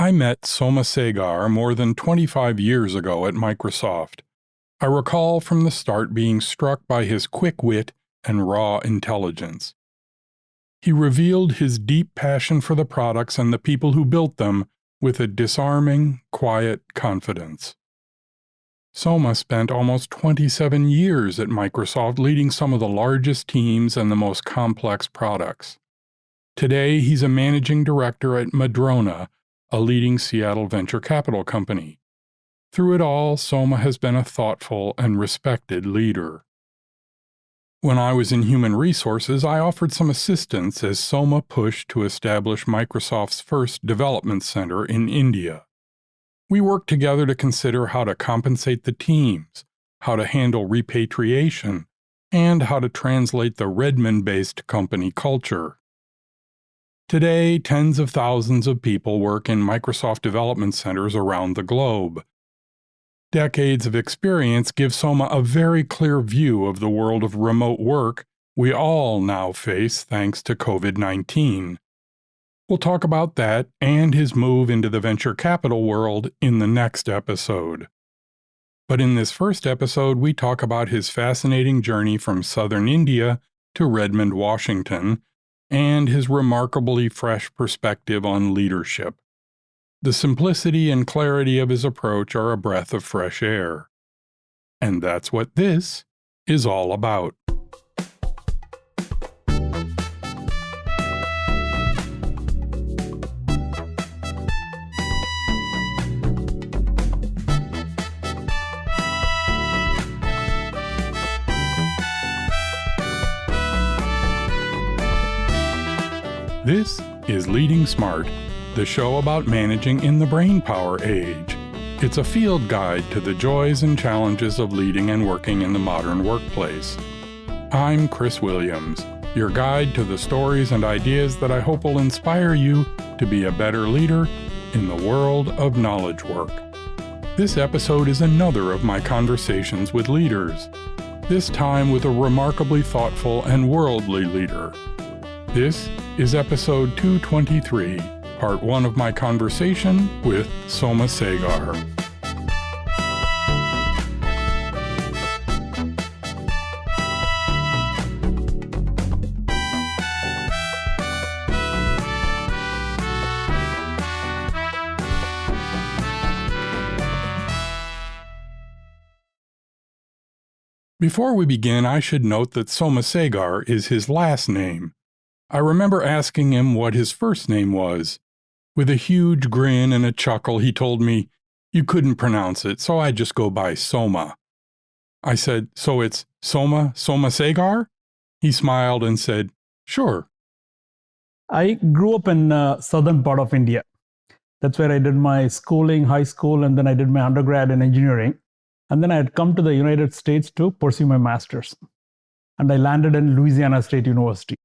I met Somasegar more than 25 years ago at Microsoft. I recall from the start being struck by his quick wit and raw intelligence. He revealed his deep passion for the products and the people who built them with a disarming, quiet confidence. Soma spent almost 27 years at Microsoft leading some of the largest teams and the most complex products. Today, he's a managing director at Madrona, a leading Seattle venture capital company. Through it all, Soma has been a thoughtful and respected leader. When I was in human resources, I offered some assistance as Soma pushed to establish Microsoft's first development center in India. We worked together to consider how to compensate the teams, how to handle repatriation, and how to translate the Redmond-based company culture. Today, tens of thousands of people work in Microsoft development centers around the globe. Decades of experience give Soma a very clear view of the world of remote work we all now face thanks to COVID-19. We'll talk about that and his move into the venture capital world in the next episode. But in this first episode, we talk about his fascinating journey from southern India to Redmond, Washington, and his remarkably fresh perspective on leadership. The simplicity and clarity of his approach are a breath of fresh air. And that's what this is all about. This is Leading Smart, the show about managing in the brainpower age. It's a field guide to the joys and challenges of leading and working in the modern workplace. I'm Chris Williams, your guide to the stories and ideas that I hope will inspire you to be a better leader in the world of knowledge work. This episode is another of my conversations with leaders, this time with a remarkably thoughtful and worldly leader. This is episode 223, part 1 of my conversation with Somasegar. Before we begin, I should note that Somasegar is his last name. I remember asking him what his first name was. With a huge grin and a chuckle, he told me, "You couldn't pronounce it, so I just go by Soma." I said, "So it's Somasegar?" He smiled and said, "Sure." I grew up in southern part of India. That's where I did my schooling, high school, and then I did my undergrad in engineering. And then I had come to the United States to pursue my master's. And I landed in Louisiana State University.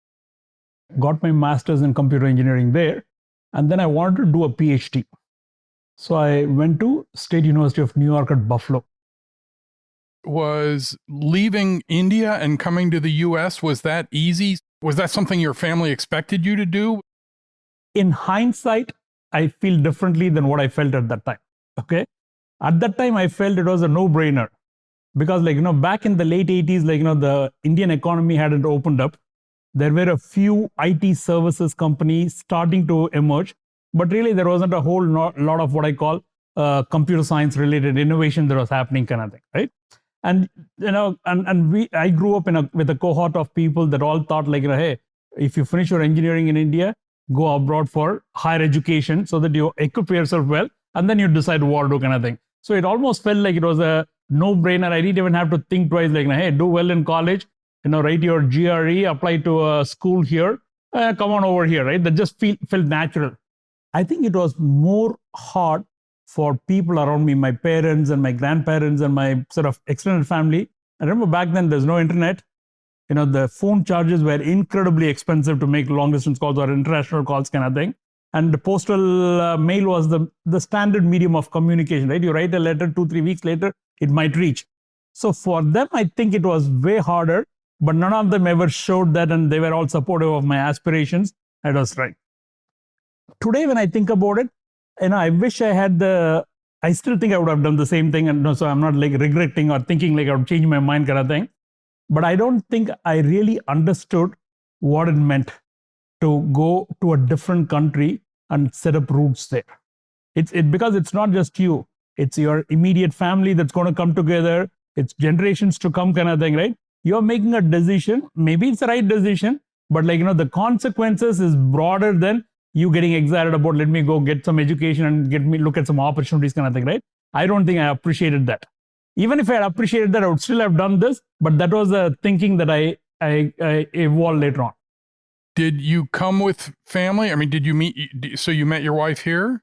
Got my master's in computer engineering there, and then I wanted to do a PhD. So I went to State University of New York at Buffalo. Was leaving India and coming to the US, was that easy? Was that something your family expected you to do? In hindsight, I feel differently than what I felt at that time. Okay. At that time, I felt it was a no-brainer because back in the late 80s, the Indian economy hadn't opened up. There were a few IT services companies starting to emerge, but really there wasn't a whole lot of what I call computer science related innovation that was happening kind of thing, right? And I grew up with a cohort of people that all thought hey, if you finish your engineering in India, go abroad for higher education so that you equip yourself well, and then you decide what to do kind of thing. So it almost felt like it was a no-brainer. I didn't even have to think twice, hey, do well in college, write your GRE, apply to a school here, come on over here, right? That just felt natural. I think it was more hard for people around me, my parents and my grandparents and my sort of extended family. I remember back then there's no internet. The phone charges were incredibly expensive to make long distance calls or international calls kind of thing. And the postal mail was the standard medium of communication, right? You write a letter, 2-3 weeks later, it might reach. So for them, I think it was way harder. But none of them ever showed that, and they were all supportive of my aspirations. I was right. Today, when I think about it, I wish I had I still think I would have done the same thing. And so I'm not like regretting or thinking like I would change my mind kind of thing. But I don't think I really understood what it meant to go to a different country and set up roots there. Because it's not just you, it's your immediate family that's going to come together. It's generations to come kind of thing, right? You're making a decision. Maybe it's the right decision, but the consequences is broader than you getting excited about, let me go get some education and look at some opportunities kind of thing, right? I don't think I appreciated that. Even if I had appreciated that, I would still have done this, but that was the thinking that I evolved later on. Did you come with family? I mean, did you meet, so you met your wife here?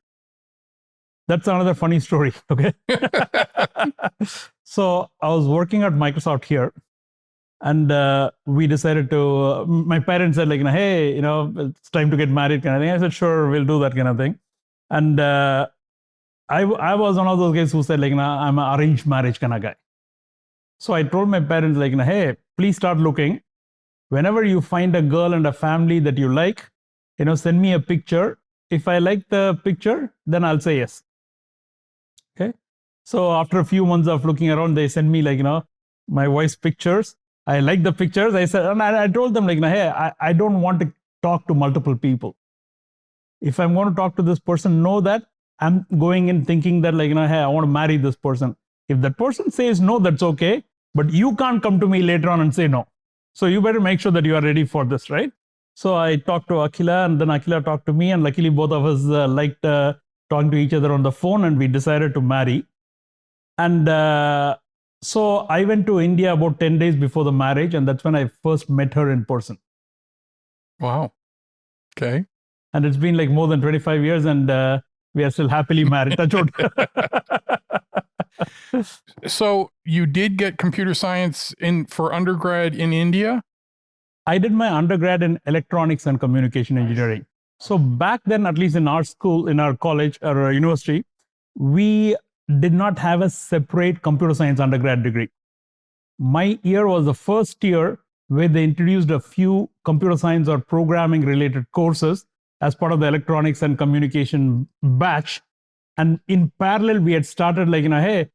That's another funny story, okay? So I was working at Microsoft here, and we decided to, my parents said like, hey, it's time to get married kind of thing. I said, sure, we'll do that kind of thing. And I was one of those guys who said like, I'm an arranged marriage kind of guy. So I told my parents like, hey, please start looking. Whenever you find a girl and a family that you like, send me a picture. If I like the picture, then I'll say yes. Okay. So after a few months of looking around, they sent me like, my wife's pictures. I like the pictures. I said, and I told them like, hey, I don't want to talk to multiple people. If I'm going to talk to this person, know that I'm going in thinking that like, hey, I want to marry this person. If that person says no, that's okay. But you can't come to me later on and say no. So you better make sure that you are ready for this, right? So I talked to Akila, and then Akila talked to me, and luckily both of us liked talking to each other on the phone, and we decided to marry. And so I went to India about 10 days before the marriage, and that's when I first met her in person. Wow. Okay. And it's been like more than 25 years, and we are still happily married. Touch wood. So you did get computer science for undergrad in India? I did my undergrad in electronics and communication engineering. So back then, at least in our school, in our college or university, we did not have a separate computer science undergrad degree. My year was the first year where they introduced a few computer science or programming related courses as part of the electronics and communication batch. And in parallel, we had started like, hey,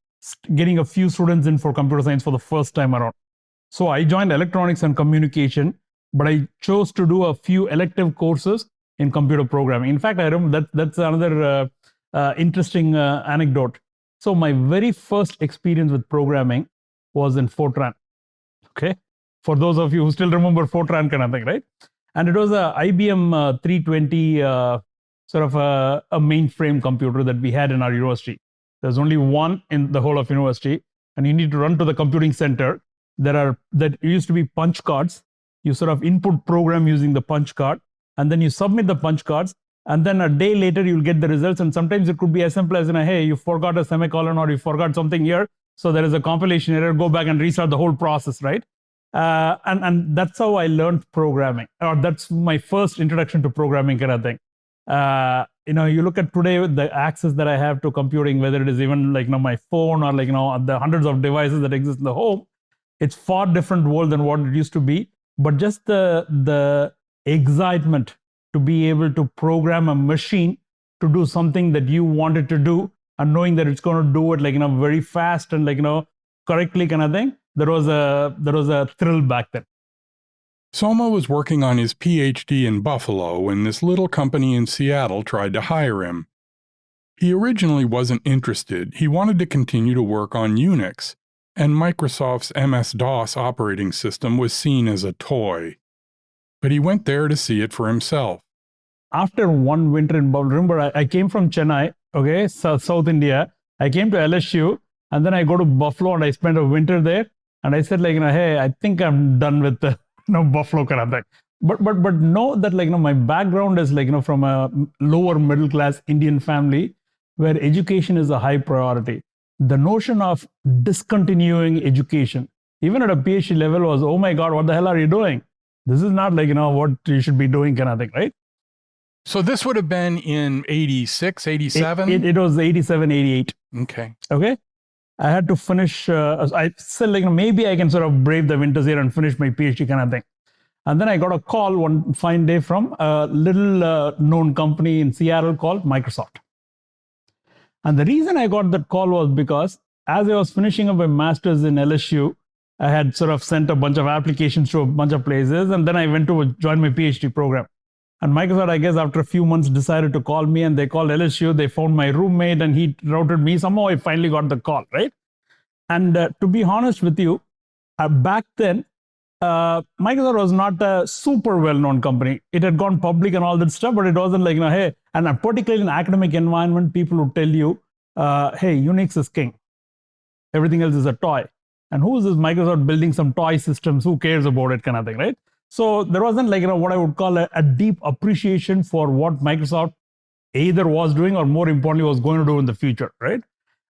getting a few students in for computer science for the first time around. So I joined electronics and communication, but I chose to do a few elective courses in computer programming. In fact, I remember that's another interesting anecdote. So my very first experience with programming was in Fortran. Okay. For those of you who still remember Fortran kind of thing, right? And it was a IBM 320 sort of a mainframe computer that we had in our university. There's only one in the whole of university, and you need to run to the computing center. That used to be punch cards. You sort of input program using the punch card, and then you submit the punch cards, and then a day later you'll get the results. And sometimes it could be as simple as, hey, you forgot a semicolon or you forgot something here, so there is a compilation error. Go back and restart the whole process, right? And that's how I learned programming, or that's my first introduction to programming kind of thing. You look at today the access that I have to computing, whether it is even like my phone or like the hundreds of devices that exist in the home. It's far different world than what it used to be. But just the excitement to be able to program a machine to do something that you wanted to do, and knowing that it's going to do it like very fast and like correctly kind of thing. There was a thrill back then. Soma was working on his PhD in Buffalo when this little company in Seattle tried to hire him. He originally wasn't interested. He wanted to continue to work on Unix, and Microsoft's MS-DOS operating system was seen as a toy. But he went there to see it for himself. After one winter in Buffalo, remember I came from Chennai, okay, South India. I came to LSU, and then I go to Buffalo and I spent a winter there. And I said like, hey, I think I'm done with the Buffalo kind of thing. But know that like my background is like from a lower middle class Indian family where education is a high priority. The notion of discontinuing education, even at a PhD level, was, oh my God, what the hell are you doing? This is not like what you should be doing kind of thing, right? So this would have been in 86, 87? It was 87, 88. Okay. I had to finish, I said like, maybe I can sort of brave the winters here and finish my PhD kind of thing. And then I got a call one fine day from a little known company in Seattle called Microsoft. And the reason I got that call was because as I was finishing up my master's in LSU, I had sort of sent a bunch of applications to a bunch of places, and then I went to join my PhD program. And Microsoft, I guess, after a few months, decided to call me, and they called LSU. They found my roommate, and he routed me. Somehow, I finally got the call, right? And to be honest with you, back then, Microsoft was not a super well-known company. It had gone public and all that stuff, but it wasn't like, hey, and particularly in academic environment, people would tell you, hey, Unix is king. Everything else is a toy. And who is this Microsoft building some toy systems? Who cares about it kind of thing, right? So there wasn't like, what I would call a deep appreciation for what Microsoft either was doing or more importantly was going to do in the future, right?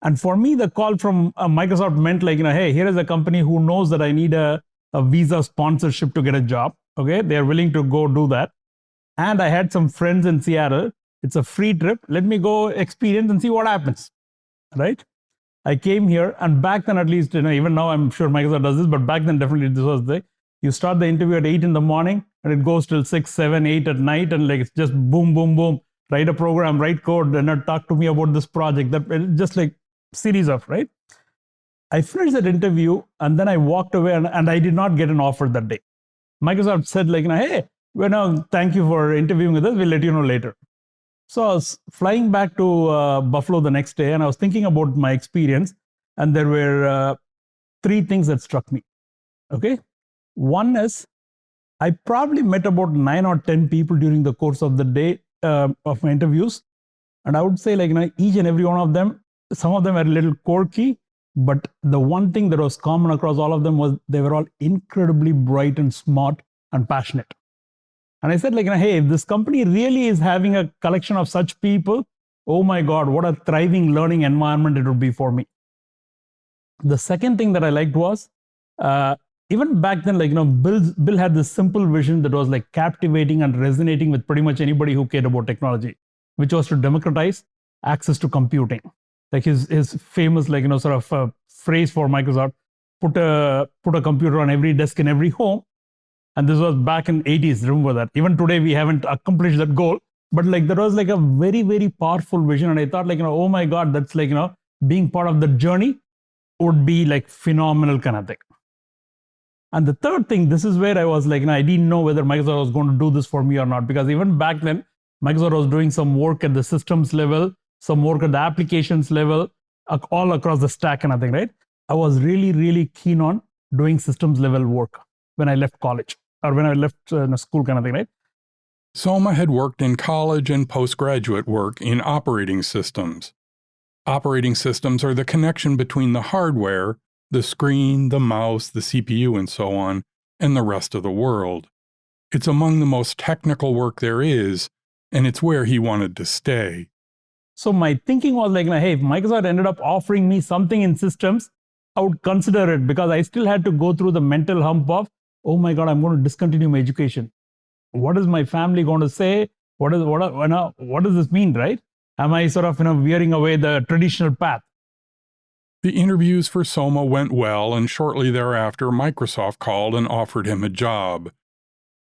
And for me, the call from Microsoft meant like, hey, here is a company who knows that I need a visa sponsorship to get a job. Okay, they're willing to go do that. And I had some friends in Seattle. It's a free trip. Let me go experience and see what happens, right? I came here, and back then, at least, even now, I'm sure Microsoft does this, but back then, definitely, this was you start the interview at 8 in the morning, and it goes till 6, 7, 8 at night, and like it's just boom, boom, boom. Write a program, write code, and talk to me about this project. That just like series of, right? I finished that interview, and then I walked away, and I did not get an offer that day. Microsoft said, like, hey, thank you for interviewing with us. We'll let you know later. So I was flying back to Buffalo the next day, and I was thinking about my experience, and there were three things that struck me. Okay, one is I probably met about 9 or 10 people during the course of the day of my interviews, and I would say, like, each and every one of them, some of them were a little quirky, but the one thing that was common across all of them was they were all incredibly bright and smart and passionate. And I said, like, hey, if this company really is having a collection of such people, oh my God, what a thriving learning environment it would be for me. The second thing that I liked was, even back then, like, Bill had this simple vision that was like captivating and resonating with pretty much anybody who cared about technology, which was to democratize access to computing. Like his famous, like, sort of phrase for Microsoft, put a computer on every desk in every home. And this was back in 80s, remember that. Even today, we haven't accomplished that goal. But like there was like a very, very powerful vision. And I thought, like, oh my God, that's like, being part of the journey would be like phenomenal kind of thing. And the third thing, this is where I was like, I didn't know whether Microsoft was going to do this for me or not. Because even back then, Microsoft was doing some work at the systems level, some work at the applications level, all across the stack kind of thing, right? I was really, really keen on doing systems level work when I left college. Or when I left school kind of thing, right? Soma had worked in college and postgraduate work in operating systems. Operating systems are the connection between the hardware, the screen, the mouse, the CPU, and so on, and the rest of the world. It's among the most technical work there is, and it's where he wanted to stay. So my thinking was like, hey, if Microsoft ended up offering me something in systems, I would consider it because I still had to go through the mental hump of, oh my God, I'm going to discontinue my education. What is my family going to say? What does this mean, right? Am I sort of, veering away the traditional path? The interviews for Soma went well, and shortly thereafter, Microsoft called and offered him a job.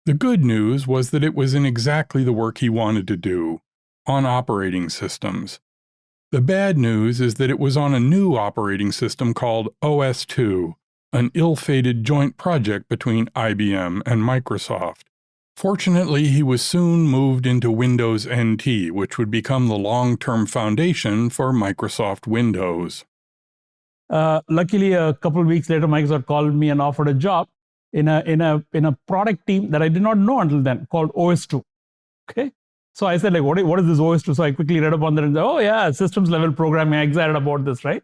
The good news was that it was in exactly the work he wanted to do, on operating systems. The bad news is that it was on a new operating system called OS/2, an ill-fated joint project between IBM and Microsoft. Fortunately, he was soon moved into Windows NT, which would become the long-term foundation for Microsoft Windows. Luckily, a couple of weeks later, Microsoft called me and offered a job in a product team that I did not know until then, called OS/2. Okay, so I said, like, what is this OS/2? So I quickly read up on that and said, oh yeah, systems level programming. I'm excited about this, right?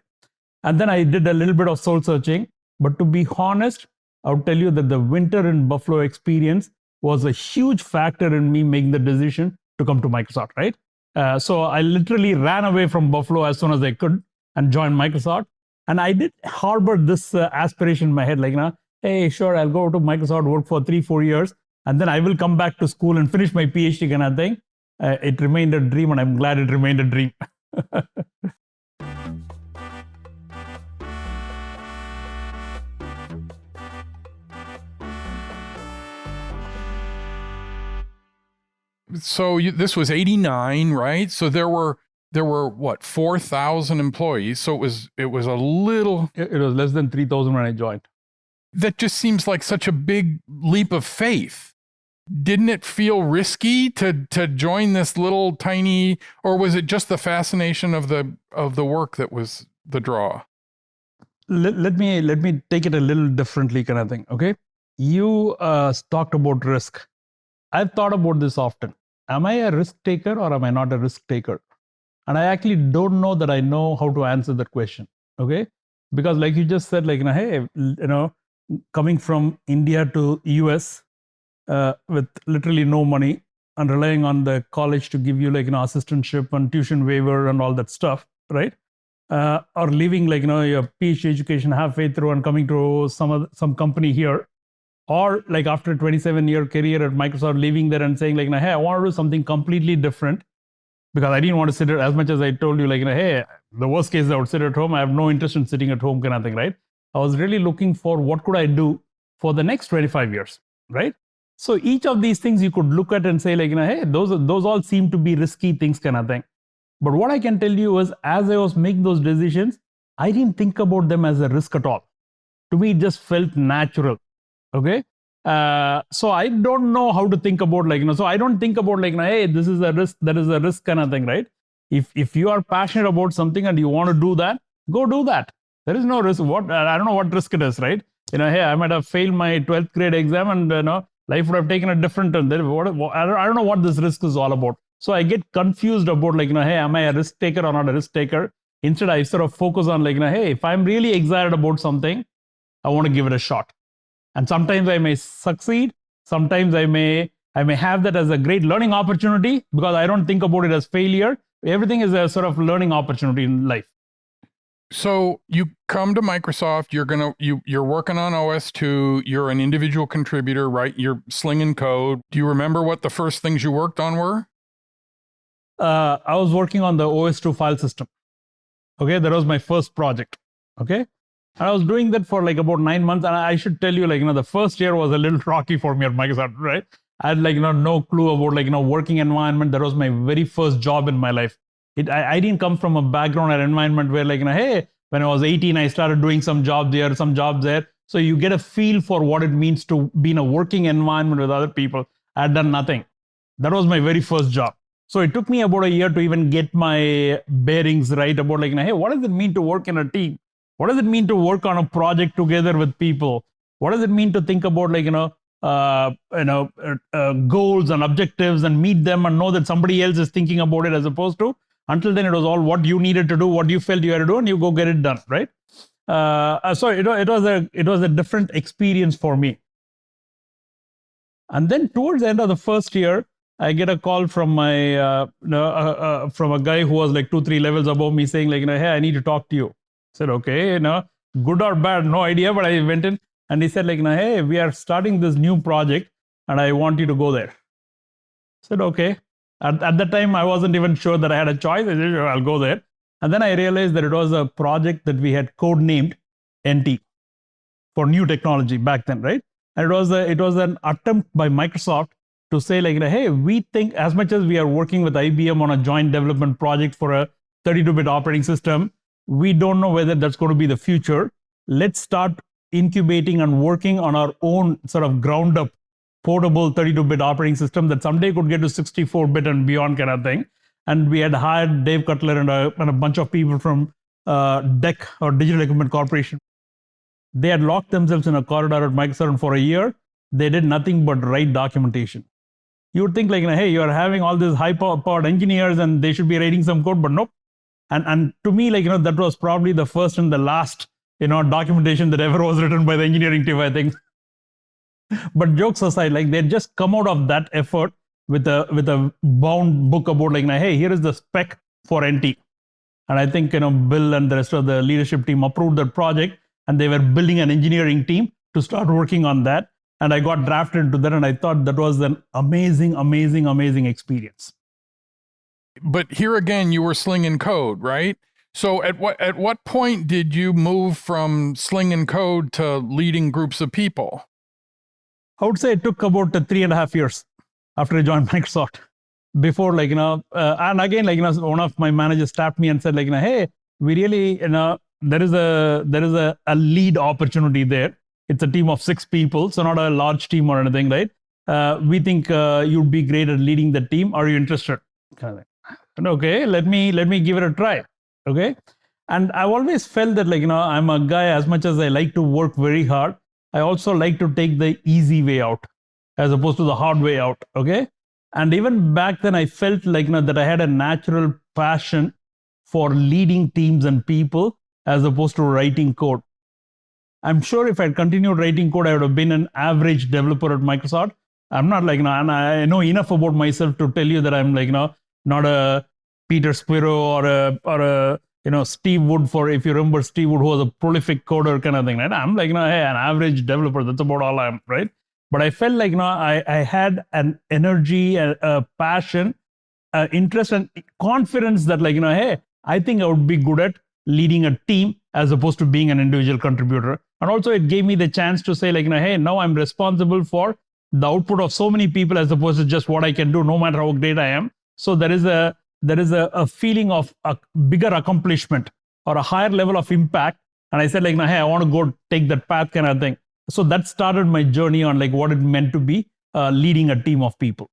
And then I did a little bit of soul searching. But to be honest, I would tell you that the winter in Buffalo experience was a huge factor in me making the decision to come to Microsoft, right? So I literally ran away from Buffalo as soon as I could and joined Microsoft. And I did harbor this aspiration in my head, like, hey, sure, I'll go to Microsoft, work for 3-4 years, and then I will come back to school and finish my PhD kind of thing. It remained a dream, and I'm glad it remained a dream. So this was 89, right? So there were there were what, 4,000 employees. So it was a little. It was less than 3,000 when I joined. That just seems like such a big leap of faith. Didn't it feel risky to join this little tiny, or was it just the fascination of the work that was the draw? Let me take it a little differently, kind of thing. Okay, you talked about risk. I've thought about this often. Am I a risk taker or am I not a risk taker? And I actually don't know that I know how to answer that question. Okay, because like you just said, like, hey, coming from India to US with literally no money and relying on the college to give you like assistantship and tuition waiver and all that stuff, right? Or leaving like your PhD education halfway through and coming to some company here, or like after a 27-year career at Microsoft, leaving there and saying like, hey, I want to do something completely different, because I didn't want to sit at, as much as I told you, like, hey, the worst case I would sit at home. I have no interest in sitting at home, kind of thing, right? I was really looking for what could I do for the next 25 years, right? So each of these things you could look at and say like, hey, those all seem to be risky things, kind of thing. But what I can tell you is, as I was making those decisions, I didn't think about them as a risk at all. To me, it just felt natural. Okay. So I don't know how to think about like, so I don't think about like, hey, this is a risk, that is a risk, kind of thing, right? If you are passionate about something and you want to do that, go do that. There is no risk. I don't know what risk it is, right? Hey, I might have failed my 12th grade exam and life would have taken a different turn. I don't know what this risk is all about. So I get confused about like, hey, am I a risk taker or not a risk taker? Instead, I sort of focus on like, hey, if I'm really excited about something, I want to give it a shot. And sometimes I may succeed. Sometimes I may have that as a great learning opportunity, because I don't think about it as failure. Everything is a sort of learning opportunity in life. So you come to Microsoft, you're working on OS2, you're an individual contributor, right? You're slinging code. Do you remember what the first things you worked on were? I was working on the OS2 file system. Okay, that was my first project. Okay, and I was doing that for like about 9 months. And I should tell you, like, the first year was a little rocky for me at Microsoft, right? I had like no clue about like working environment. That was my very first job in my life. I didn't come from a background or environment where like, hey, when I was 18, I started doing some job there, some jobs there. So you get a feel for what it means to be in a working environment with other people. I had done nothing. That was my very first job. So it took me about a year to even get my bearings right about like, hey, what does it mean to work in a team? What does it mean to work on a project together with people? What does it mean to think about like, goals and objectives and meet them and know that somebody else is thinking about it, as opposed to until then it was all what you needed to do, what you felt you had to do, and you go get it done, right? So it was a different experience for me. And then towards the end of the first year, I get a call from my from a guy who was like 2-3 levels above me, saying like, hey, I need to talk to you. I said, okay, good or bad, no idea, but I went in and he said like, hey, we are starting this new project and I want you to go there. I said, okay. At that time, I wasn't even sure that I had a choice. I said, sure, I'll go there. And then I realized that it was a project that we had codenamed NT for new technology back then, right? And it was an attempt by Microsoft to say like, hey, we think as much as we are working with IBM on a joint development project for a 32-bit operating system, we don't know whether that's going to be the future. Let's start incubating and working on our own sort of ground up portable 32-bit operating system that someday could get to 64-bit and beyond, kind of thing. And we had hired Dave Cutler and a bunch of people from DEC, or Digital Equipment Corporation. They had locked themselves in a corridor at Microsoft, and for a year, they did nothing but write documentation. You would think like, hey, you're having all these high-powered engineers and they should be writing some code, but nope. And to me, like, that was probably the first and the last, documentation that ever was written by the engineering team, I think. But jokes aside, like, they just come out of that effort with a bound book about like, hey, here is the spec for NT. And I think, Bill and the rest of the leadership team approved that project, and they were building an engineering team to start working on that. And I got drafted into that, and I thought that was an amazing, amazing, amazing experience. But here again, you were slinging code, right? So at what point did you move from slinging code to leading groups of people? I would say it took about 3.5 years after I joined Microsoft, before, and again, one of my managers tapped me and said, hey, we really, there is a lead opportunity there. It's a team of 6 people, so not a large team or anything, right? We think you'd be great at leading the team. Are you interested? Kind of thing. And okay, let me give it a try. Okay. And I've always felt that, I'm a guy, as much as I like to work very hard, I also like to take the easy way out as opposed to the hard way out. Okay. And even back then, I felt that I had a natural passion for leading teams and people as opposed to writing code. I'm sure if I'd continued writing code, I would have been an average developer at Microsoft. I'm not and I know enough about myself to tell you that I'm not a Peter Spiro or a Steve Wood, for if you remember Steve Wood, who was a prolific coder kind of thing, right? I'm hey, an average developer. That's about all I am, right? But I felt I had an energy, a passion, interest, and confidence that hey, I think I would be good at leading a team as opposed to being an individual contributor. And also it gave me the chance to say hey, now I'm responsible for the output of so many people as opposed to just what I can do, no matter how great I am. So there is a feeling of a bigger accomplishment or a higher level of impact. And I said hey, I want to go take that path kind of thing. So that started my journey on what it meant to be leading a team of people.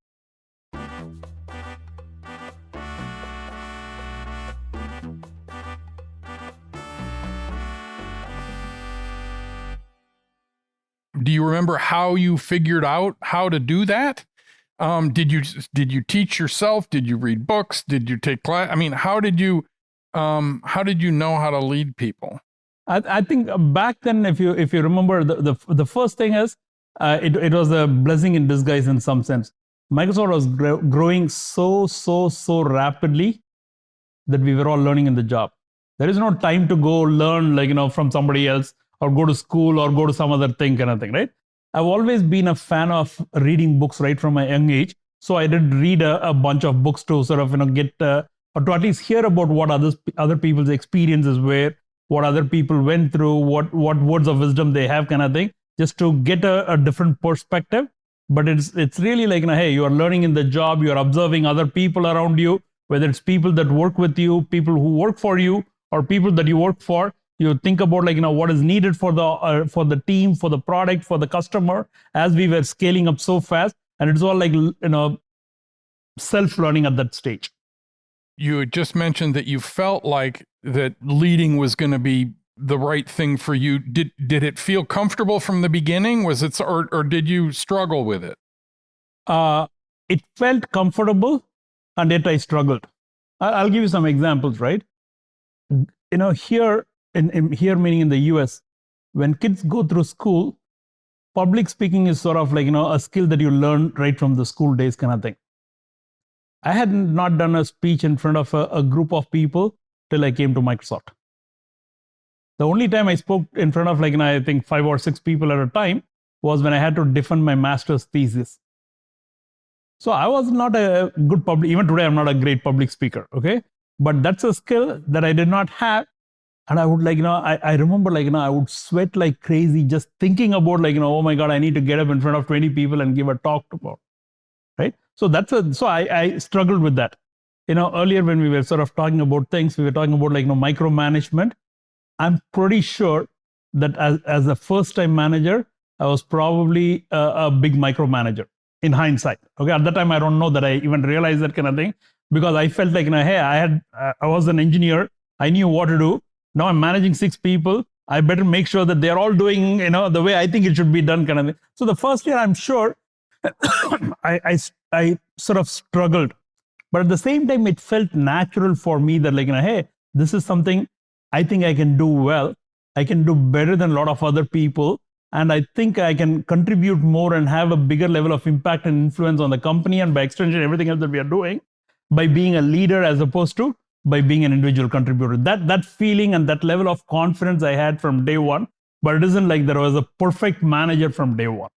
Do you remember how you figured out how to do that? Did you teach yourself? Did you read books? Did you take class? I mean, how did you know how to lead people? I think back then, if you remember, the first thing is it was a blessing in disguise in some sense. Microsoft was growing so rapidly that we were all learning in the job. There is no time to go learn from somebody else or go to school or go to some other thing kind of thing, right? I've always been a fan of reading books right from a young age. So I did read a bunch of books to sort of get or to at least hear about what other people's experiences were, what other people went through, what words of wisdom they have kind of thing, just to get a different perspective. But it's really hey, you are learning in the job, you are observing other people around you, whether it's people that work with you, people who work for you, or people that you work for. You think about what is needed for the team, for the product, for the customer, as we were scaling up so fast. And it's all self-learning at that stage. You had just mentioned that you felt like that leading was going to be the right thing for you. Did it feel comfortable from the beginning? Was it, or did you struggle with it? It felt comfortable, and yet I struggled. I'll give you some examples, right? Here meaning in the US, when kids go through school, public speaking is sort of a skill that you learn right from the school days kind of thing. I had not done a speech in front of a group of people till I came to Microsoft. The only time I spoke in front of I think 5 or 6 people at a time was when I had to defend my master's thesis. So I was not a good even today I'm not a great public speaker, okay? But that's a skill that I did not have. And I would I remember I would sweat like crazy just thinking about oh my God, I need to get up in front of 20 people and give a talk about, right? So so I struggled with that. Earlier when we were sort of talking about things, we were talking about micromanagement. I'm pretty sure that as a first time manager, I was probably a big micromanager in hindsight. Okay, at that time I don't know that I even realized that kind of thing, because I felt hey, I was an engineer, I knew what to do. Now I'm managing 6 people. I better make sure that they're all doing, the way I think it should be done kind of thing. So the first year, I'm sure I sort of struggled. But at the same time, it felt natural for me that hey, this is something I think I can do well. I can do better than a lot of other people. And I think I can contribute more and have a bigger level of impact and influence on the company and by extension, everything else that we are doing by being a leader as opposed to by being an individual contributor. That feeling and that level of confidence I had from day one, but it isn't like there was a perfect manager from day one.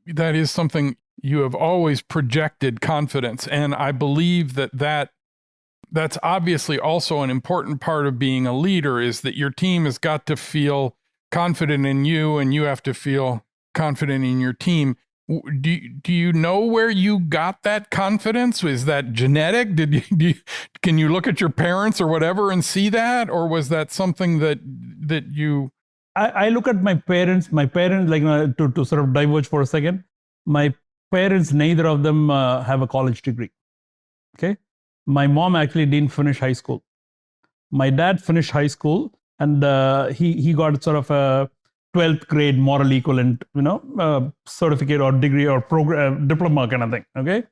That is something you have always projected confidence. And I believe that's obviously also an important part of being a leader, is that your team has got to feel confident in you and you have to feel confident in your team. Do you know where you got that confidence? Is that genetic? Can you look at your parents or whatever and see that, or was that something that you? I look at my parents. My parents, like, to sort of diverge for a second. My parents, neither of them have a college degree. Okay, my mom actually didn't finish high school. My dad finished high school, and he got sort of a 12th grade moral equivalent, certificate or degree or program diploma kind of thing. Okay,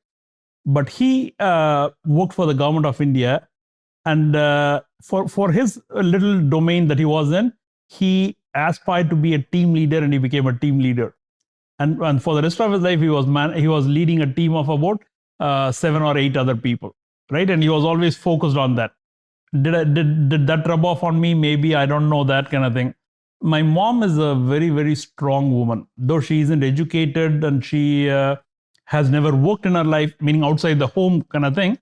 but he worked for the government of India, and for his little domain that he was in, he aspired to be a team leader, and he became a team leader. And for the rest of his life, he was leading a team of about 7 or 8 other people, right? And he was always focused on that. Did that rub off on me? Maybe, I don't know, that kind of thing. My mom is a very, very strong woman, though she isn't educated and she has never worked in her life, meaning outside the home kind of thing.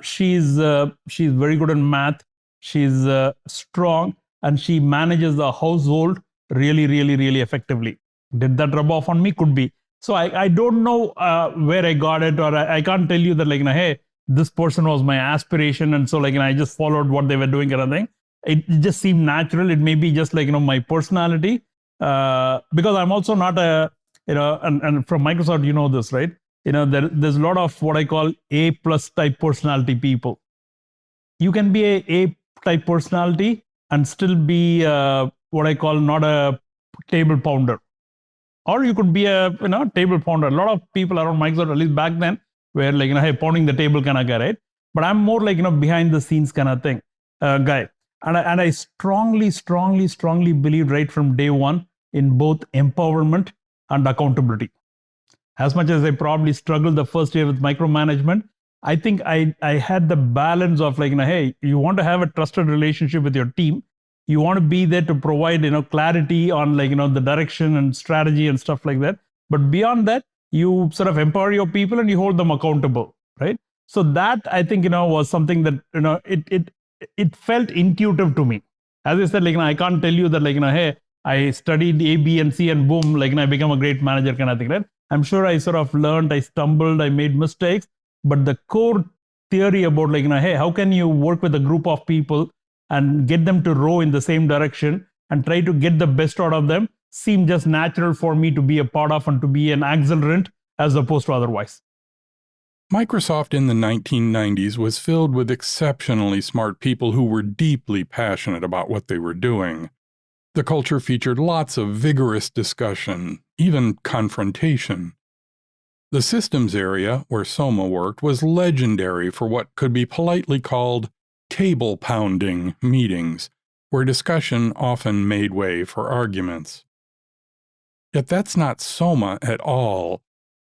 She's very good in math. She's strong, and she manages the household really, really, really effectively. Did that rub off on me? Could be. So I don't know where I got it, or I can't tell you that, like, hey, this person was my aspiration, and so, like, I just followed what they were doing kind of thing. It just seemed natural. It may be just like, my personality, because I'm also not a, and from Microsoft, this, right? There's a lot of what I call A plus type personality people. You can be a type personality and still be what I call not a table pounder, or you could be a table pounder. A lot of people around Microsoft, at least back then, were like, hey, pounding the table kind of guy, right? But I'm more like, behind the scenes kind of thing, guy. And I strongly, strongly, strongly believe right from day one in both empowerment and accountability. As much as I probably struggled the first year with micromanagement, I think I had the balance of, like, hey, you want to have a trusted relationship with your team. You want to be there to provide, clarity on, like, the direction and strategy and stuff like that. But beyond that, you sort of empower your people and you hold them accountable, right? So that, I think, was something that, it felt intuitive to me. As I said, like, I can't tell you that, like, hey, I studied A, B, and C, and boom, like, I become a great manager kind of thing, right? I'm sure I sort of learned, I stumbled, I made mistakes, but the core theory about, like, hey, how can you work with a group of people and get them to row in the same direction and try to get the best out of them seemed just natural for me to be a part of and to be an accelerant as opposed to otherwise. Microsoft in the 1990s was filled with exceptionally smart people who were deeply passionate about what they were doing. The culture featured lots of vigorous discussion, even confrontation. The systems area, where Soma worked, was legendary for what could be politely called table-pounding meetings, where discussion often made way for arguments. Yet that's not Soma at all.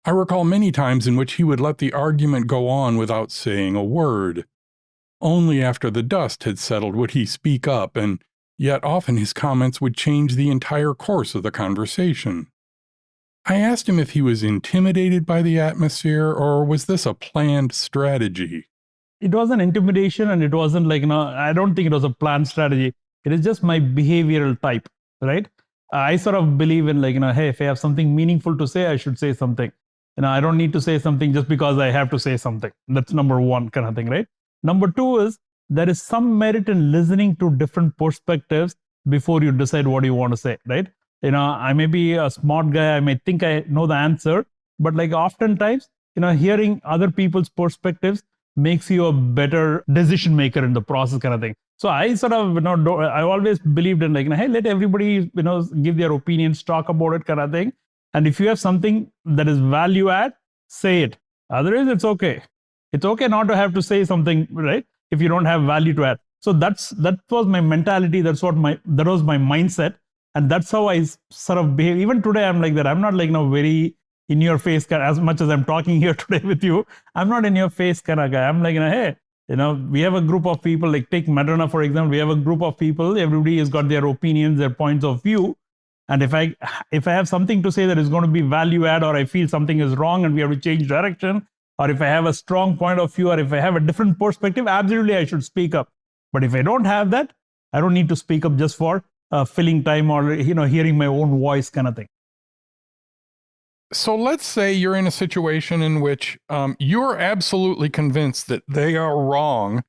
I recall many times in which he would let the argument go on without saying a word. Only after the dust had settled would he speak up, and yet often his comments would change the entire course of the conversation. I asked him if he was intimidated by the atmosphere, or was this a planned strategy? It wasn't intimidation, and it wasn't like, I don't think it was a planned strategy. It is just my behavioral type, right? I sort of believe in, like, hey, if I have something meaningful to say, I should say something. I don't need to say something just because I have to say something. That's number one kind of thing, right? Number two is there is some merit in listening to different perspectives before you decide what you want to say, right? I may be a smart guy. I may think I know the answer, but, like, oftentimes, hearing other people's perspectives makes you a better decision maker in the process kind of thing. So I sort of, I always believed in, like, hey, let everybody, give their opinions, talk about it kind of thing. And if you have something that is value add, say it. Otherwise, it's okay. It's okay not to have to say something, right? If you don't have value to add. So that was my mentality. That was my mindset. And that's how I sort of behave. Even today, I'm like that. I'm not, like, very in your face, as much as I'm talking here today with you. I'm not in your face kind of guy. I'm like, hey, we have a group of people, like, take Madonna, for example. We have a group of people. Everybody has got their opinions, their points of view. And if I have something to say that is going to be value add, or I feel something is wrong and we have to change direction, or if I have a strong point of view, or if I have a different perspective, absolutely I should speak up. But if I don't have that, I don't need to speak up just for filling time or, hearing my own voice kind of thing. So let's say you're in a situation in which you're absolutely convinced that they are wrong.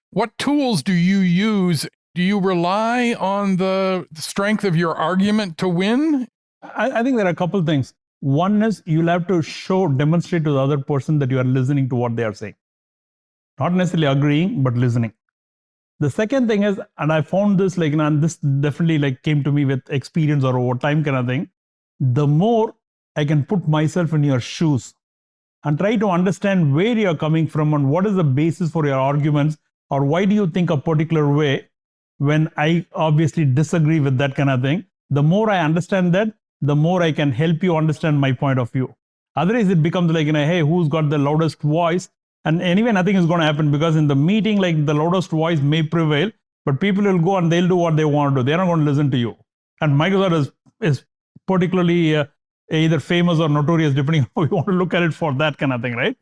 What tools do you use? Do you rely on the strength of your argument to win? I think there are a couple of things. One is you'll have to demonstrate to the other person that you are listening to what they are saying. Not necessarily agreeing, but listening. The second thing is, and I found this and this definitely came to me with experience or over time kind of thing. The more I can put myself in your shoes and try to understand where you're coming from and what is the basis for your arguments, or why do you think a particular way when I obviously disagree with that kind of thing. The more I understand that, the more I can help you understand my point of view. Otherwise, it becomes hey, who's got the loudest voice? And anyway, nothing is going to happen, because in the meeting, the loudest voice may prevail, but people will go and they'll do what they want to do. They're not going to listen to you. And Microsoft is particularly either famous or notorious, depending on how you want to look at it, for that kind of thing, right?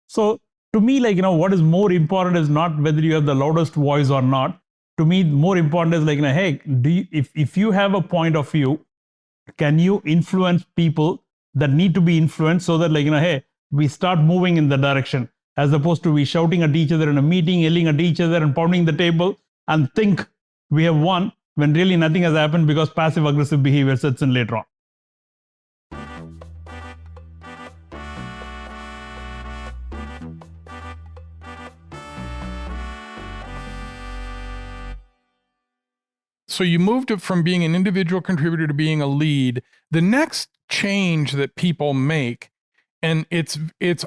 So to me, what is more important is not whether you have the loudest voice or not. To me, more important is hey, if you have a point of view, can you influence people that need to be influenced, so that hey, we start moving in the direction, as opposed to we shouting at each other in a meeting, yelling at each other and pounding the table and think we have won, when really nothing has happened, because passive aggressive behavior sets in later on. So you moved it from being an individual contributor to being a lead. The next change that people make, and it's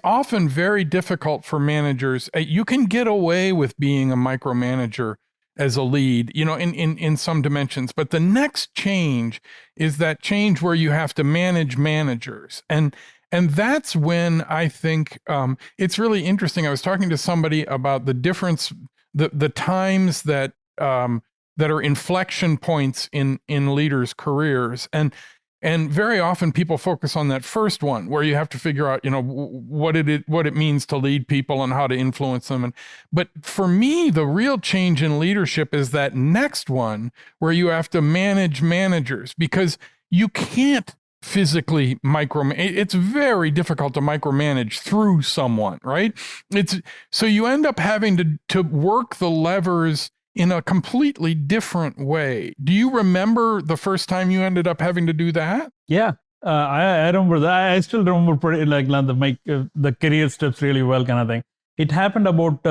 often very difficult for managers. You can get away with being a micromanager as a lead, in some dimensions. But the next change is that change where you have to manage managers. And that's when I think it's really interesting. I was talking to somebody about the difference, the times that are inflection points in leaders' careers. And very often people focus on that first one, where you have to figure out, what it means to lead people and how to influence them. But for me, the real change in leadership is that next one, where you have to manage managers, because you can't physically it's very difficult to micromanage through someone, right? So you end up having to work the levers in a completely different way. Do you remember the first time you ended up having to do that? Yeah, I remember that. I still remember pretty the career steps really well, kind of thing. It happened about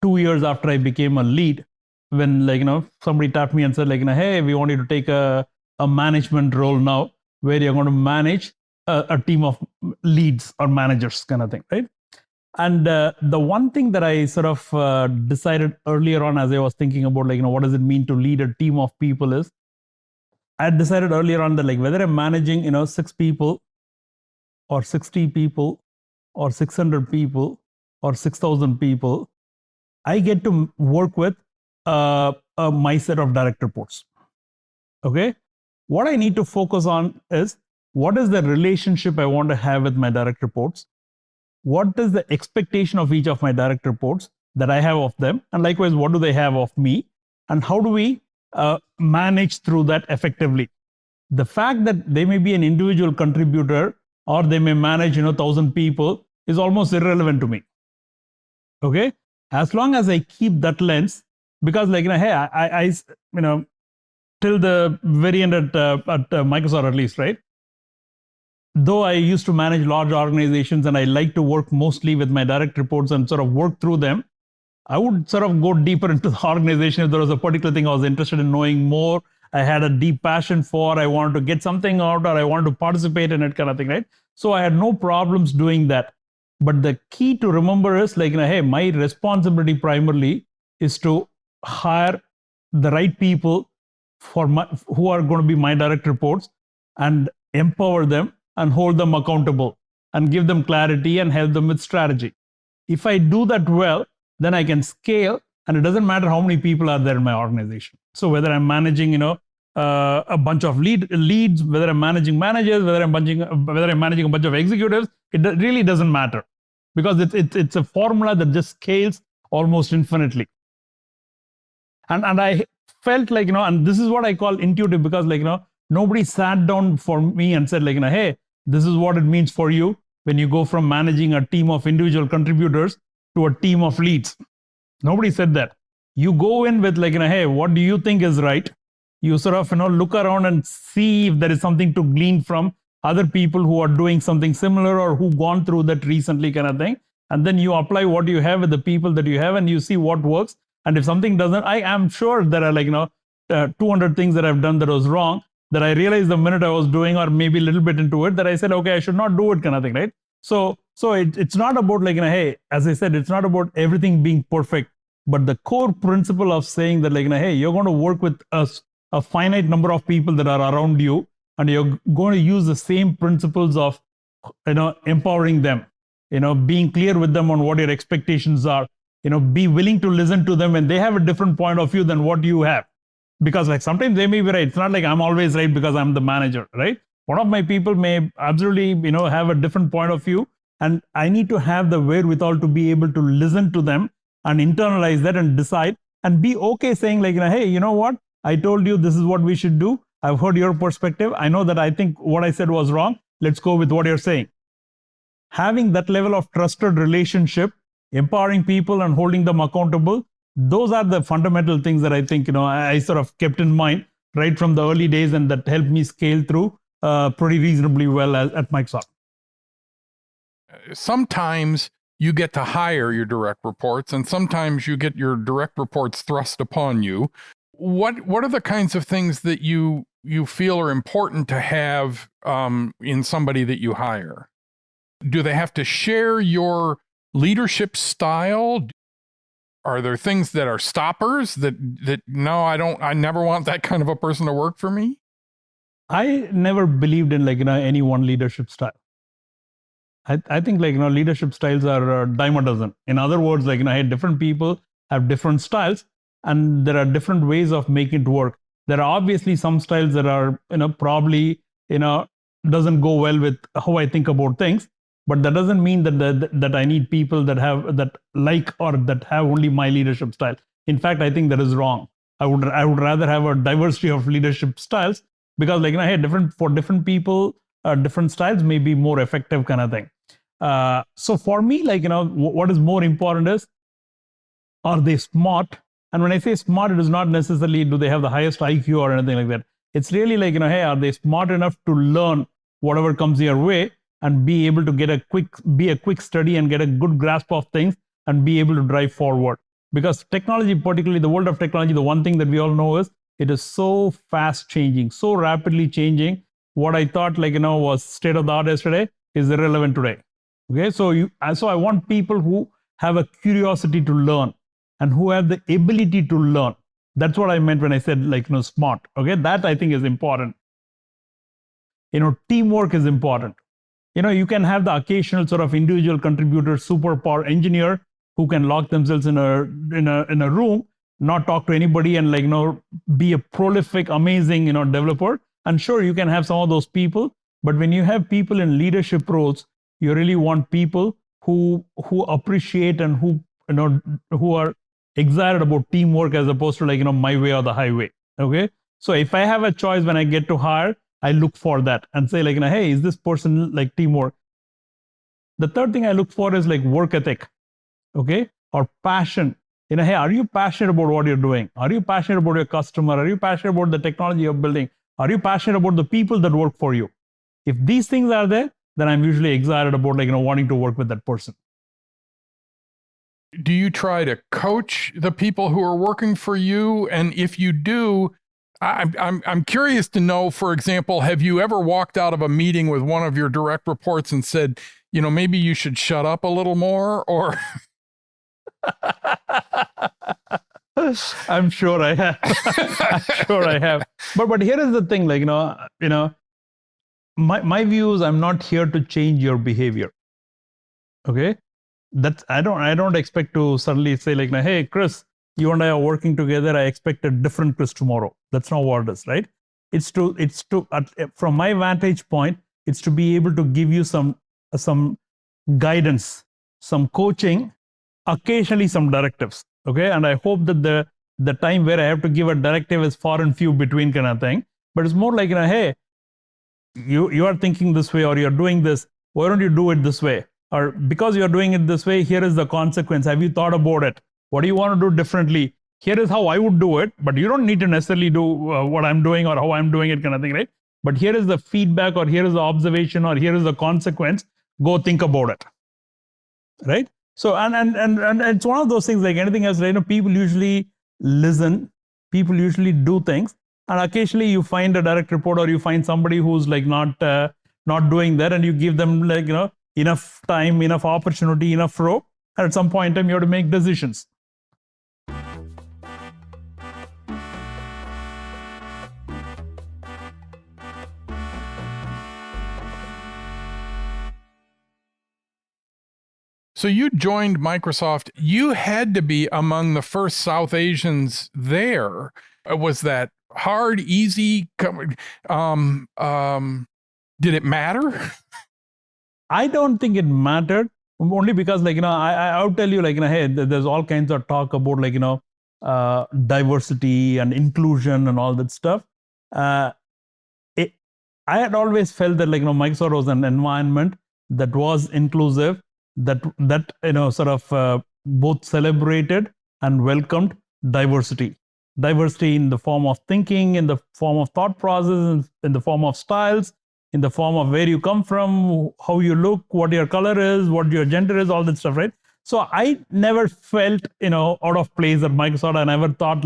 2 years after I became a lead, when somebody tapped me and said hey, we want you to take a management role now, where you're going to manage a team of leads or managers, kind of thing, right? And the one thing that I sort of decided earlier on, as I was thinking about what does it mean to lead a team of people, is I decided earlier on that whether I'm managing 6 people or 60 people or 600 people or 6,000 people, I get to work with my set of direct reports. Okay, what I need to focus on is, what is the relationship I want to have with my direct reports? What is the expectation of each of my direct reports that I have of them? And likewise, what do they have of me? And how do we manage through that effectively? The fact that they may be an individual contributor, or they may manage 1,000 people, is almost irrelevant to me. Okay, as long as I keep that lens, because hey, I till the very end at Microsoft, at least, right? Though I used to manage large organizations and I like to work mostly with my direct reports and sort of work through them, I would sort of go deeper into the organization if there was a particular thing I was interested in knowing more, I had a deep passion for, I wanted to get something out, or I wanted to participate in it, kind of thing, right? So I had no problems doing that. But the key to remember is hey, my responsibility primarily is to hire the right people who are going to be my direct reports, and empower them and hold them accountable and give them clarity and help them with strategy. If I do that well, then I can scale, and it doesn't matter how many people are there in my organization. So whether I'm managing, a bunch of leads, whether I'm managing managers, whether I'm managing a bunch of executives, it really doesn't matter, because it's a formula that just scales almost infinitely. And I felt and this is what I call intuitive, because nobody sat down for me and said hey, This is what it means for you when you go from managing a team of individual contributors to a team of leads. Nobody said that. You go in with like, hey, what do you think is right? You sort of, look around and see if there is something to glean from other people who are doing something similar or who gone through that recently kind of thing. And then you apply what you have with the people that you have and you see what works. And if something doesn't, I am sure there are 200 things that I've done that was wrong that I realized the minute I was doing or maybe a little bit into it that I said, okay, I should not do it kind of thing, right? So it's not about hey, as I said, it's not about everything being perfect, but the core principle of saying that hey, you're going to work with a finite number of people that are around you, and you're going to use the same principles of empowering them, being clear with them on what your expectations are, be willing to listen to them when they have a different point of view than what you have. Because sometimes they may be right. It's not like I'm always right because I'm the manager, right? One of my people may absolutely, have a different point of view, and I need to have the wherewithal to be able to listen to them and internalize that and decide and be okay saying hey, you know what? I told you this is what we should do. I've heard your perspective. I know that I think what I said was wrong. Let's go with what you're saying. Having that level of trusted relationship, empowering people and holding them accountable, those are the fundamental things that I think, I sort of kept in mind right from the early days, and that helped me scale through pretty reasonably well at Microsoft. Sometimes you get to hire your direct reports, and sometimes you get your direct reports thrust upon you. What are the kinds of things that you feel are important to have in somebody that you hire? Do they have to share your leadership style? Are there things that are stoppers that no, I never want that kind of a person to work for me? I never believed in any one leadership style. I think leadership styles are a dime a dozen. In other words, hey, different people have different styles, and there are different ways of making it work. There are obviously some styles that are probably doesn't go well with how I think about things. But that doesn't mean that I need people that have that or that have only my leadership style. In fact, I think that is wrong. I would rather have a diversity of leadership styles, because hey, different people, different styles may be more effective kind of thing. So for me, what is more important is, are they smart? And when I say smart, it is not necessarily do they have the highest IQ or anything like that. It's really hey, are they smart enough to learn whatever comes your way and be able to be a quick study and get a good grasp of things and be able to drive forward. Because technology, particularly the world of technology, the one thing that we all know is it is so fast changing, so rapidly changing. What I thought was state of the art yesterday is irrelevant today. Okay, so I want people who have a curiosity to learn and who have the ability to learn. That's what I meant when I said smart. Okay, that I think is important. Teamwork is important. You can have the occasional sort of individual contributor, superpower engineer who can lock themselves in a room, not talk to anybody, and be a prolific, amazing developer. And sure, you can have some of those people, but when you have people in leadership roles, you really want people who appreciate and who are excited about teamwork as opposed to my way or the highway. Okay, so if I have a choice when I get to hire, I look for that and say hey, is this person teamwork? The third thing I look for is work ethic, okay, or passion. Hey, are you passionate about what you're doing? Are you passionate about your customer? Are you passionate about the technology you're building? Are you passionate about the people that work for you? If these things are there, then I'm usually excited about wanting to work with that person. Do you try to coach the people who are working for you? And if you do, I'm curious to know, for example, have you ever walked out of a meeting with one of your direct reports and said, maybe you should shut up a little more? Or I'm sure I have. I'm sure I have. But here is the thing, my view is I'm not here to change your behavior. Okay, I don't expect to suddenly say hey, Chris, you and I are working together. I expect a different Chris tomorrow. That's not what it is, right? It's to from my vantage point, it's to be able to give you some guidance, some coaching, occasionally some directives. Okay, and I hope that the time where I have to give a directive is far and few between kind of thing. But it's more hey, you are thinking this way, or you're doing this. Why don't you do it this way? Or because you're doing it this way, here is the consequence. Have you thought about it? What do you want to do differently? Here is how I would do it, but you don't need to necessarily do what I'm doing or how I'm doing it, kind of thing, right? But here is the feedback, or here is the observation, or here is the consequence. Go think about it, right? So and it's one of those things like anything else, right? People usually listen, people usually do things, and occasionally you find a direct report, or you find somebody who's like not doing that, and you give them like enough time, enough opportunity, enough rope, and at some point in time you have to make decisions. So you joined Microsoft. You had to be among the first South Asians there. Was that hard, easy? Did it matter? I don't think it mattered, only because I'll tell you hey, there's all kinds of talk about diversity and inclusion and all that stuff. I had always felt that Microsoft was an environment that was inclusive, that sort of both celebrated and welcomed diversity in the form of thinking, in the form of thought process, in the form of styles, in the form of where you come from, how you look, what your color is, what your gender is, all that stuff, right? So I never felt out of place at Microsoft. I never thought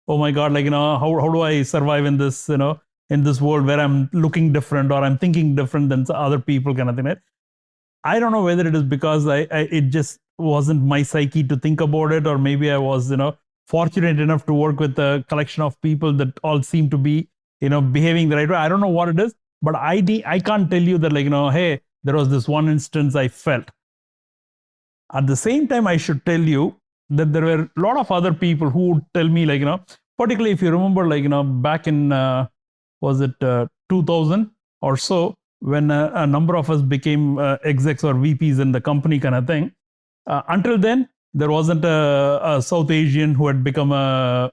oh my god, how do I survive in this in this world where I'm looking different, or I'm thinking different than other people, kind of thing, right? I don't know whether it is because it just wasn't my psyche to think about it, or maybe I was fortunate enough to work with a collection of people that all seem to be behaving the right way. I don't know what it is, but I can't tell you that hey, there was this one instance I felt. At the same time, I should tell you that there were a lot of other people who would tell me particularly if you remember back in was it 2000 or so, when a number of us became execs or VPs in the company, kind of thing. Until then, there wasn't a South Asian who had become a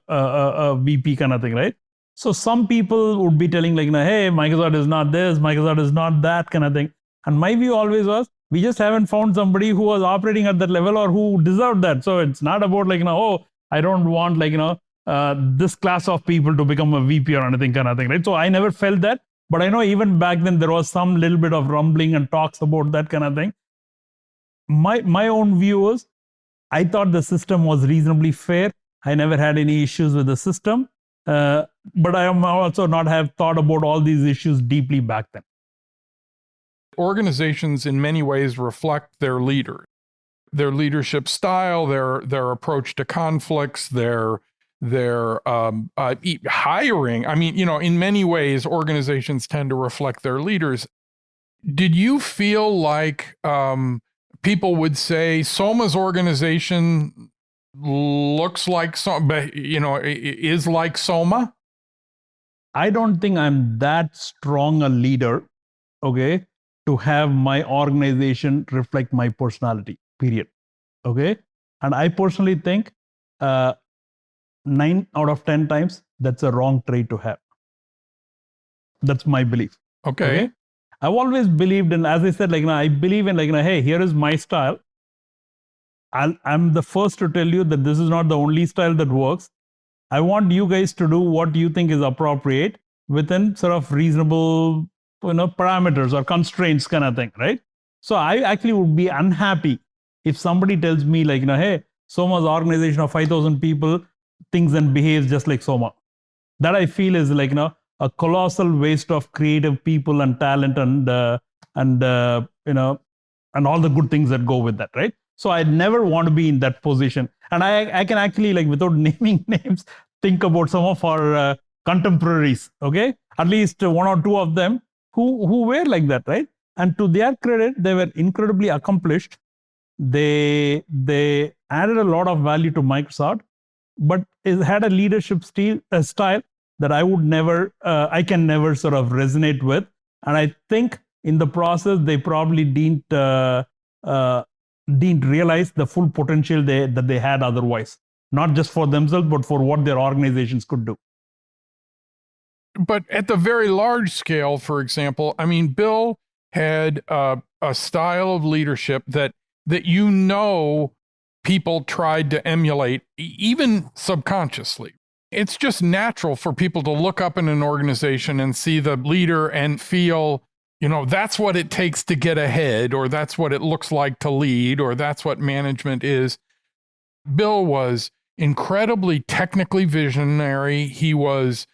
VP, kind of thing, right? So some people would be telling hey, Microsoft is not this, Microsoft is not that, kind of thing. And my view always was, we just haven't found somebody who was operating at that level or who deserved that. So it's not about oh, I don't want this class of people to become a VP or anything, kind of thing, right? So I never felt that. But I know even back then there was some little bit of rumbling and talks about that, kind of thing. My own view was, I thought the system was reasonably fair. I never had any issues with the system. But I am also not have thought about all these issues deeply back then. Organizations in many ways reflect their leaders, their leadership style, their approach to conflicts, their hiring. I mean, in many ways, organizations tend to reflect their leaders. Did you feel like people would say Soma's organization looks like is like Soma? I don't think I'm that strong a leader, okay, to have my organization reflect my personality, period. Okay. And I personally think 9 out of 10 times, that's a wrong trait to have. That's my belief. Okay. I've always believed in, as I said, I believe in hey, here is my style. I'm the first to tell you that this is not the only style that works. I want you guys to do what you think is appropriate within sort of reasonable, parameters or constraints, kind of thing, right? So I actually would be unhappy if somebody tells me hey, Soma's organization of 5,000 people thinks and behaves just like Soma. That I feel is a colossal waste of creative people and talent and all the good things that go with that, right? So I never want to be in that position. And I can actually without naming names, think about some of our contemporaries, okay? At least one or two of them who were like that, right? And to their credit, they were incredibly accomplished. They added a lot of value to Microsoft, but it had a leadership style that I can never sort of resonate with. And I think in the process, they probably didn't realize the full potential that they had otherwise, not just for themselves, but for what their organizations could do. but at the very large scale, for example, I mean, Bill had a style of leadership that people tried to emulate, even subconsciously. It's just natural for people to look up in an organization and see the leader and feel, that's what it takes to get ahead, or that's what it looks like to lead, or that's what management is. Bill was incredibly technically visionary. He was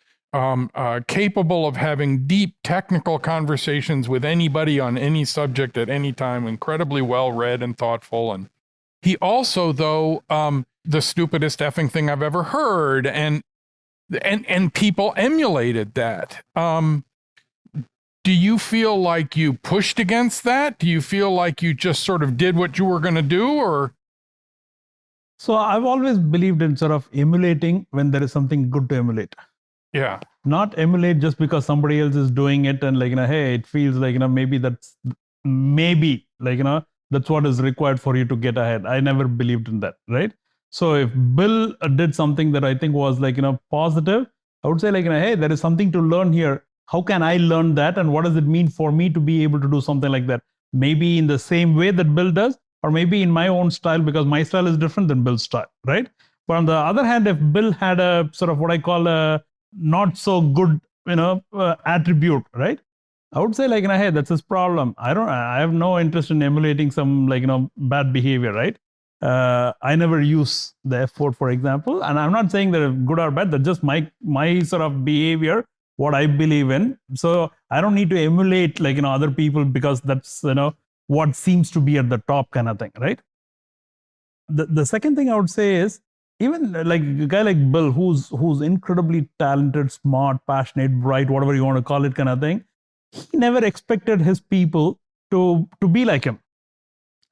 capable of having deep technical conversations with anybody on any subject at any time, incredibly well read and thoughtful. And he also, though, the stupidest effing thing I've ever heard, and people emulated that. Do you feel like you pushed against that? Do you feel like you just sort of did what you were going to do, or? So I've always believed in sort of emulating when there is something good to emulate. Yeah. Not emulate just because somebody else is doing it and hey, it feels like, maybe that's what is required for you to get ahead. I never believed in that, right? So if Bill did something that I think was positive, I would say hey, there is something to learn here. How can I learn that? And what does it mean for me to be able to do something like that? Maybe in the same way that Bill does, or maybe in my own style, because my style is different than Bill's style, right? But on the other hand, if Bill had a sort of what I call a not so good, attribute, right? I would say hey, that's his problem. I have no interest in emulating some bad behavior, right? I never use the F word, for example, and I'm not saying they're good or bad. That's just my sort of behavior, what I believe in. So I don't need to emulate other people because that's what seems to be at the top kind of thing, right? The second thing I would say is, even like a guy like Bill, who's incredibly talented, smart, passionate, bright, whatever you want to call it kind of thing, he never expected his people to be like him.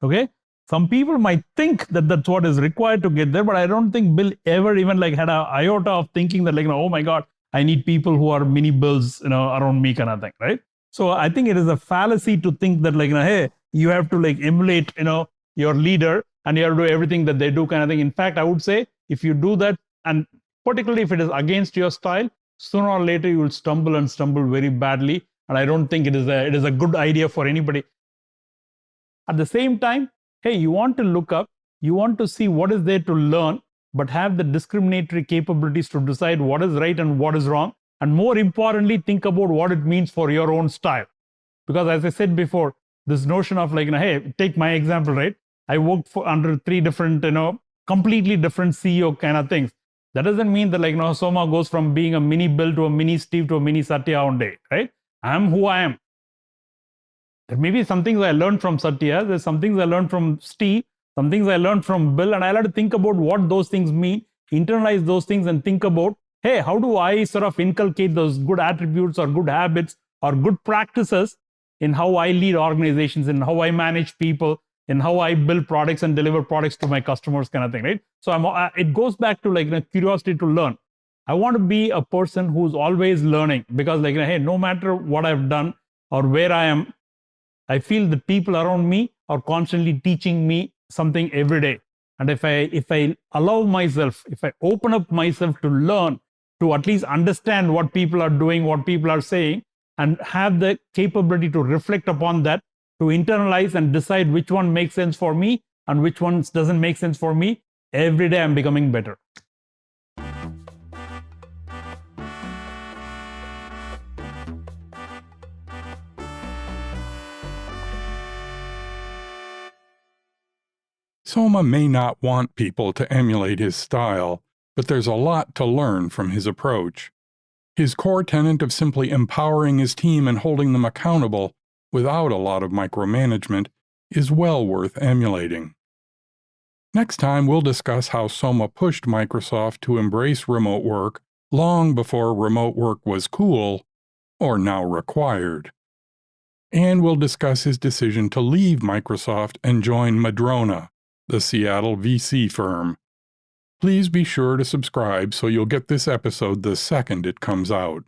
Okay? Some people might think that that's what is required to get there, but I don't think Bill ever even had an iota of thinking that oh my God, I need people who are mini Bills, around me kind of thing, right? So I think it is a fallacy to think that hey, you have to emulate, your leader and you have to do everything that they do kind of thing. In fact, I would say if you do that, and particularly if it is against your style, sooner or later you will stumble very badly. And I don't think it is a good idea for anybody. At the same time, hey, you want to look up, you want to see what is there to learn, but have the discriminatory capabilities to decide what is right and what is wrong. And more importantly, think about what it means for your own style. Because as I said before, this notion of hey, take my example, right? I worked under 3 different, completely different CEO kind of things. That doesn't mean that Soma goes from being a mini Bill to a mini Steve to a mini Satya one day, right? I'm who I am. There may be some things I learned from Satya, there's some things I learned from Steve, some things I learned from Bill, and I'll have to think about what those things mean, internalize those things and think about, hey, how do I sort of inculcate those good attributes or good habits or good practices in how I lead organizations, in how I manage people, in how I build products and deliver products to my customers kind of thing, right? So it goes back to curiosity to learn. I want to be a person who's always learning because hey, no matter what I've done or where I am, I feel the people around me are constantly teaching me something every day. And if I allow myself, if I open up myself to learn, to at least understand what people are doing, what people are saying, and have the capability to reflect upon that, to internalize and decide which one makes sense for me and which ones doesn't make sense for me, every day I'm becoming better. Soma may not want people to emulate his style, but there's a lot to learn from his approach. His core tenet of simply empowering his team and holding them accountable without a lot of micromanagement is well worth emulating. Next time, we'll discuss how Soma pushed Microsoft to embrace remote work long before remote work was cool, or now required. And we'll discuss his decision to leave Microsoft and join Madrona, the Seattle VC firm. Please be sure to subscribe so you'll get this episode the second it comes out.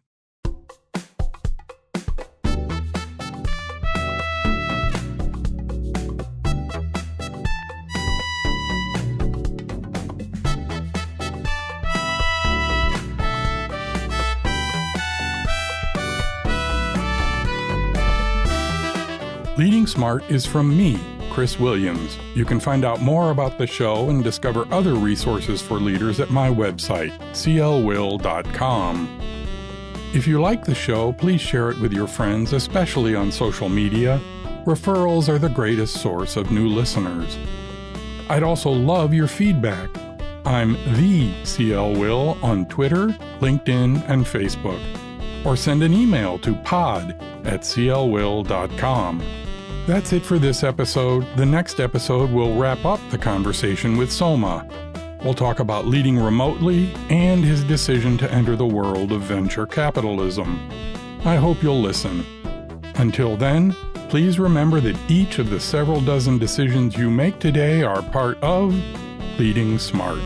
Leading Smart is from me, Chris Williams. You can find out more about the show and discover other resources for leaders at my website, clwill.com. If you like the show, please share it with your friends, especially on social media. Referrals are the greatest source of new listeners. I'd also love your feedback. I'm the CL Will on Twitter, LinkedIn, and Facebook. Or send an email to pod@clwill.com. That's it for this episode. The next episode will wrap up the conversation with Soma. We'll talk about leading remotely and his decision to enter the world of venture capitalism. I hope you'll listen. Until then, please remember that each of the several dozen decisions you make today are part of Leading Smart.